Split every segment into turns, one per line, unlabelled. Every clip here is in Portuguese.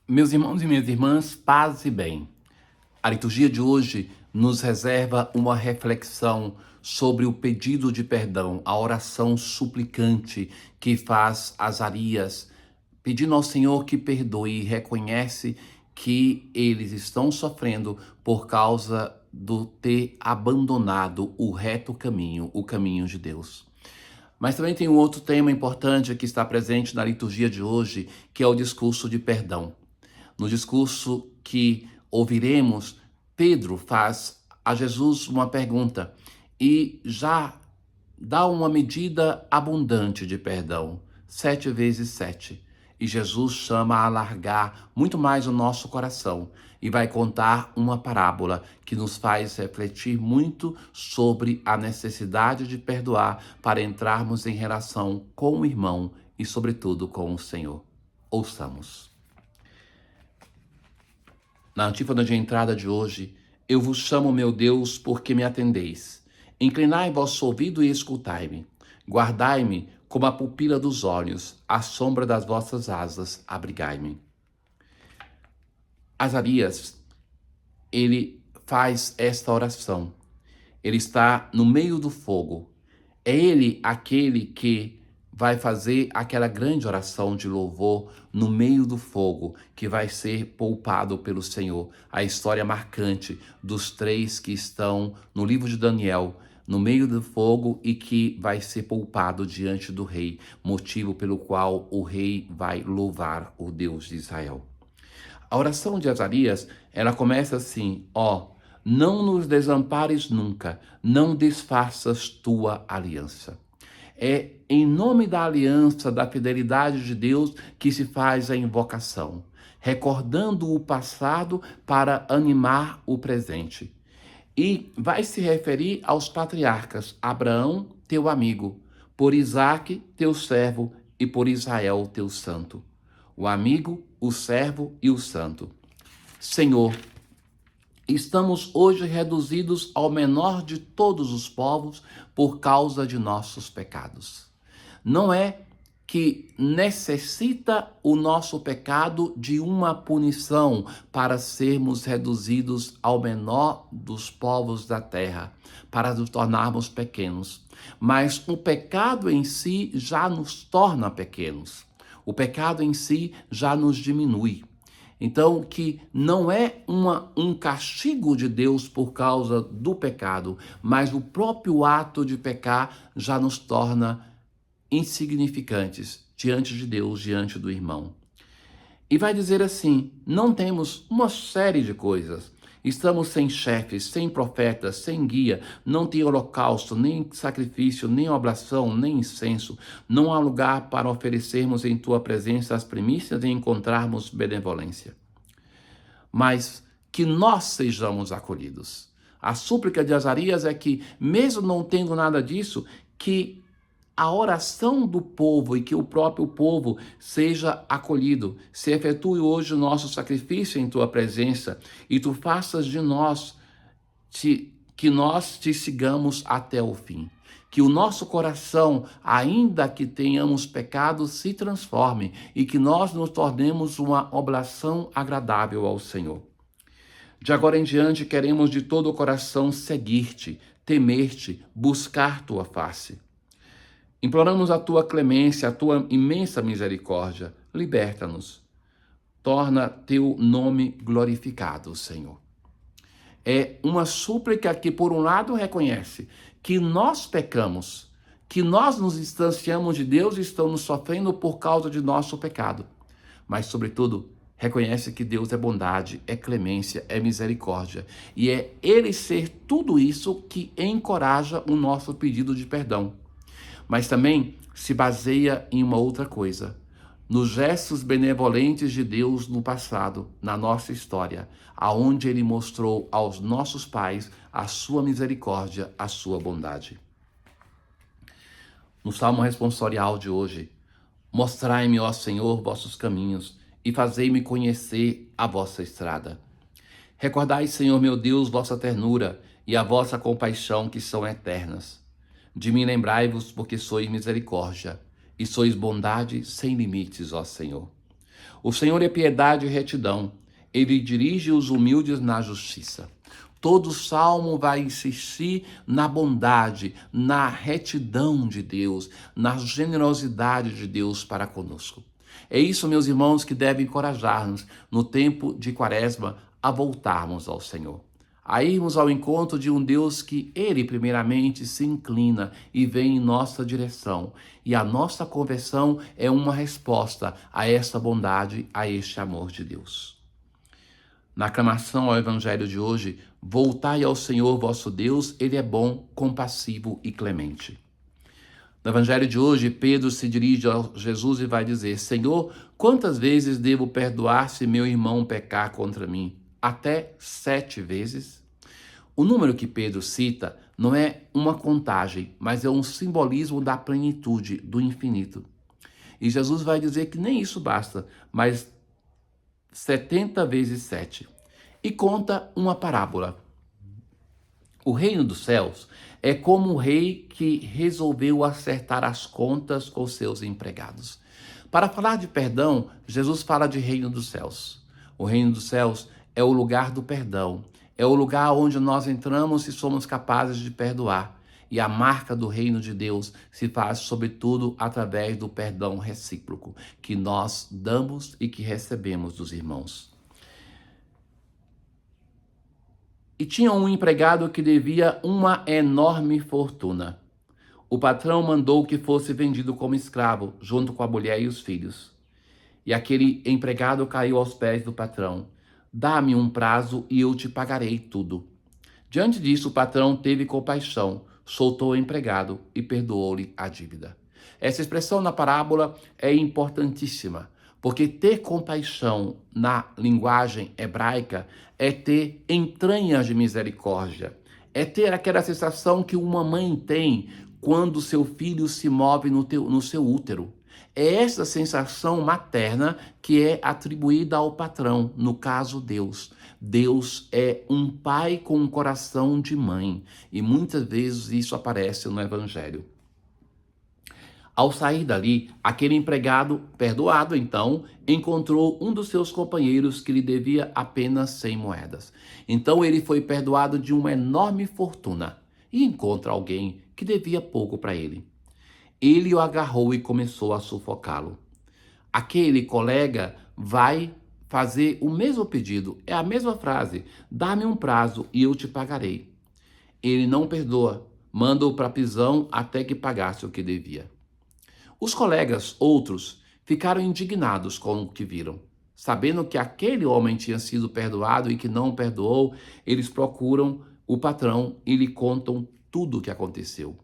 Meus irmãos e minhas irmãs, paz e bem. A liturgia de hoje nos reserva uma reflexão sobre o pedido de perdão, a oração suplicante que faz Azarias, pedindo ao Senhor que perdoe e reconhece que eles estão sofrendo por causa do ter abandonado o reto caminho, o caminho de Deus. Mas também tem um outro tema importante que está presente na liturgia de hoje, que é o discurso de perdão. No discurso que ouviremos, Pedro faz a Jesus uma pergunta e já dá uma medida abundante de perdão, 7 vezes 7. E Jesus chama a alargar muito mais o nosso coração e vai contar uma parábola que nos faz refletir muito sobre a necessidade de perdoar para entrarmos em relação com o irmão e, sobretudo, com o Senhor. Ouçamos. Na antífona de entrada de hoje, eu vos chamo, meu Deus, porque me atendeis. Inclinai vosso ouvido e escutai-me. Guardai-me como a pupila dos olhos, à sombra das vossas asas, abrigai-me. Azarias, ele faz esta oração. Ele está no meio do fogo. É ele aquele que vai fazer aquela grande oração de louvor no meio do fogo, que vai ser poupado pelo Senhor. A história marcante dos 3 que estão no livro de Daniel, no meio do fogo e que vai ser poupado diante do rei, motivo pelo qual o rei vai louvar o Deus de Israel. A oração de Azarias, ela começa assim, não nos desampares nunca, não desfaças tua aliança. É em nome da aliança, da fidelidade de Deus que se faz a invocação, recordando o passado para animar o presente. E vai se referir aos patriarcas, Abraão, teu amigo, por Isaque, teu servo, e por Israel, teu santo. O amigo, o servo e o santo. Senhor, estamos hoje reduzidos ao menor de todos os povos por causa de nossos pecados. Não é que necessita o nosso pecado de uma punição para sermos reduzidos ao menor dos povos da terra, para nos tornarmos pequenos. Mas o pecado em si já nos torna pequenos. O pecado em si já nos diminui. Então, que não é um castigo de Deus por causa do pecado, mas o próprio ato de pecar já nos torna insignificantes diante de Deus, diante do irmão. E vai dizer assim, não temos uma série de coisas. Estamos sem chefes, sem profetas, sem guia, não tem holocausto, nem sacrifício, nem oblação, nem incenso. Não há lugar para oferecermos em tua presença as primícias e encontrarmos benevolência. Mas que nós sejamos acolhidos. A súplica de Azarias é que, mesmo não tendo nada disso, que a oração do povo e que o próprio povo seja acolhido. Se efetue hoje o nosso sacrifício em tua presença e tu faças de nós que nós te sigamos até o fim. Que o nosso coração, ainda que tenhamos pecado, se transforme e que nós nos tornemos uma oblação agradável ao Senhor. De agora em diante, queremos de todo o coração seguir-te, temer-te, buscar tua face. Imploramos a tua clemência, a tua imensa misericórdia. Liberta-nos. Torna teu nome glorificado, Senhor. É uma súplica que, por um lado, reconhece que nós pecamos, que nós nos distanciamos de Deus e estamos sofrendo por causa de nosso pecado. Mas, sobretudo, reconhece que Deus é bondade, é clemência, é misericórdia. E é Ele ser tudo isso que encoraja o nosso pedido de perdão. Mas também se baseia em uma outra coisa, nos gestos benevolentes de Deus no passado, na nossa história, aonde Ele mostrou aos nossos pais a sua misericórdia, a sua bondade. No Salmo responsorial de hoje, mostrai-me, ó Senhor, vossos caminhos e fazei-me conhecer a vossa estrada. Recordai, Senhor meu Deus, vossa ternura e a vossa compaixão que são eternas. De mim lembrai-vos, porque sois misericórdia, e sois bondade sem limites, ó Senhor. O Senhor é piedade e retidão. Ele dirige os humildes na justiça. Todo salmo vai insistir na bondade, na retidão de Deus, na generosidade de Deus para conosco. É isso, meus irmãos, que deve encorajar-nos no tempo de Quaresma a voltarmos ao Senhor. A irmos ao encontro de um Deus que Ele primeiramente se inclina e vem em nossa direção. E a nossa conversão é uma resposta a esta bondade, a este amor de Deus. Na aclamação ao Evangelho de hoje, voltai ao Senhor vosso Deus, Ele é bom, compassivo e clemente. No Evangelho de hoje, Pedro se dirige a Jesus e vai dizer: Senhor, quantas vezes devo perdoar se meu irmão pecar contra mim? Até 7 vezes? O número que Pedro cita não é uma contagem, mas é um simbolismo da plenitude, do infinito. E Jesus vai dizer que nem isso basta, mas 70 vezes 7. E conta uma parábola. O reino dos céus é como o rei que resolveu acertar as contas com seus empregados. Para falar de perdão, Jesus fala de reino dos céus. O reino dos céus é o lugar do perdão. É o lugar onde nós entramos e somos capazes de perdoar. E a marca do reino de Deus se faz, sobretudo, através do perdão recíproco que nós damos e que recebemos dos irmãos. E tinha um empregado que devia uma enorme fortuna. O patrão mandou que fosse vendido como escravo, junto com a mulher e os filhos. E aquele empregado caiu aos pés do patrão. Dá-me um prazo e eu te pagarei tudo. Diante disso, o patrão teve compaixão, soltou o empregado e perdoou-lhe a dívida. Essa expressão na parábola é importantíssima, porque ter compaixão na linguagem hebraica é ter entranhas de misericórdia, é ter aquela sensação que uma mãe tem quando seu filho se move no seu útero. É essa sensação materna que é atribuída ao patrão, no caso Deus. Deus é um pai com um coração de mãe, e muitas vezes isso aparece no Evangelho. Ao sair dali, aquele empregado, perdoado então, encontrou um dos seus companheiros que lhe devia apenas 100 moedas. Então ele foi perdoado de uma enorme fortuna e encontra alguém que devia pouco para ele. Ele o agarrou e começou a sufocá-lo. Aquele colega vai fazer o mesmo pedido, é a mesma frase: dá-me um prazo e eu te pagarei. Ele não perdoa, manda-o para a prisão até que pagasse o que devia. Os colegas, outros, ficaram indignados com o que viram. Sabendo que aquele homem tinha sido perdoado e que não perdoou, eles procuram o patrão e lhe contam tudo o que aconteceu.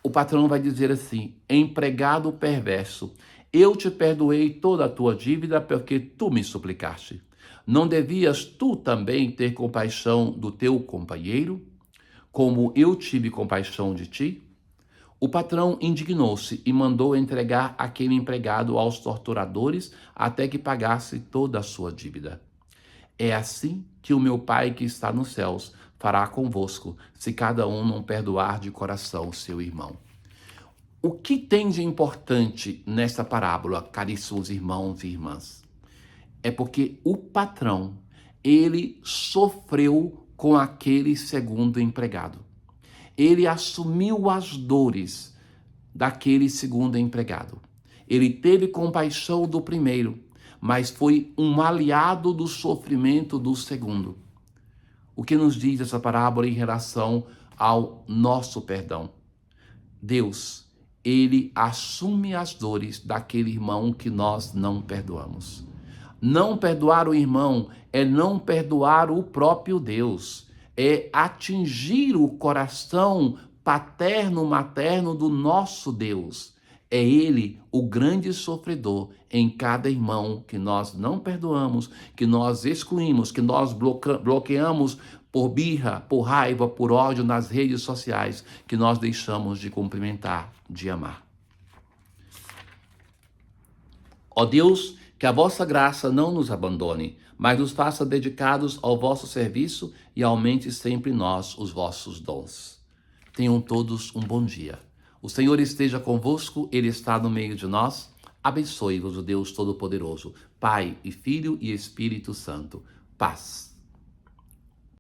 O patrão vai dizer assim: empregado perverso, eu te perdoei toda a tua dívida porque tu me suplicaste. Não devias tu também ter compaixão do teu companheiro, como eu tive compaixão de ti? O patrão indignou-se e mandou entregar aquele empregado aos torturadores até que pagasse toda a sua dívida. É assim que o meu Pai que está nos céus fará convosco, se cada um não perdoar de coração seu irmão. O que tem de importante nesta parábola, caríssimos irmãos e irmãs? É porque o patrão, ele sofreu com aquele segundo empregado. Ele assumiu as dores daquele segundo empregado. Ele teve compaixão do primeiro, mas foi um aliado do sofrimento do segundo. O que nos diz essa parábola em relação ao nosso perdão? Deus, ele assume as dores daquele irmão que nós não perdoamos. Não perdoar o irmão é não perdoar o próprio Deus. É atingir o coração paterno, materno do nosso Deus. É Ele o grande sofredor em cada irmão que nós não perdoamos, que nós excluímos, que nós bloqueamos por birra, por raiva, por ódio nas redes sociais, que nós deixamos de cumprimentar, de amar. Ó Deus, que a vossa graça não nos abandone, mas nos faça dedicados ao vosso serviço e aumente sempre em nós os vossos dons. Tenham todos um bom dia. O Senhor esteja convosco, Ele está no meio de nós. Abençoe-vos o Deus Todo-Poderoso, Pai e Filho e Espírito Santo. Paz.